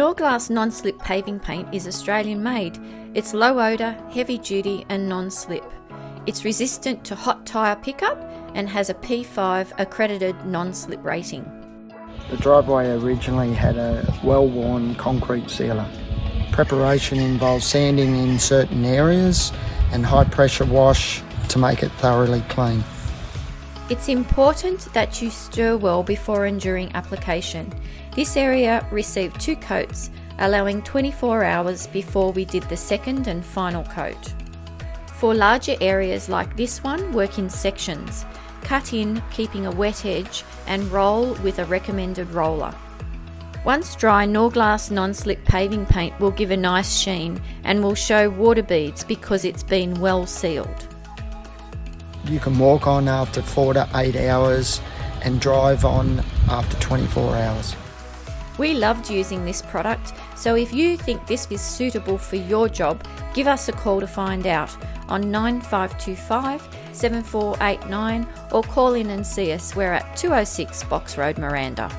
Norglass Non-Slip Paving Paint is Australian made. It's low odour, heavy duty and non-slip. It's resistant to hot tyre pickup and has a P5 accredited non-slip rating. The driveway originally had a well-worn concrete sealer. Preparation involves sanding in certain areas and high pressure wash to make it thoroughly clean. It's important that you stir well before and during application. This area received 2 coats, allowing 24 hours before we did the second and final coat. For larger areas like this one, work in sections. Cut in, keeping a wet edge, and roll with a recommended roller. Once dry, Norglass Non-Slip Paving Paint will give a nice sheen and will show water beads because it's been well sealed. You can walk on after 4 to 8 hours and drive on after 24 hours. We loved using this product, so if you think this is suitable for your job, give us a call to find out on 9525 7489 or call in and see us. We're at 206 Box Road, Miranda.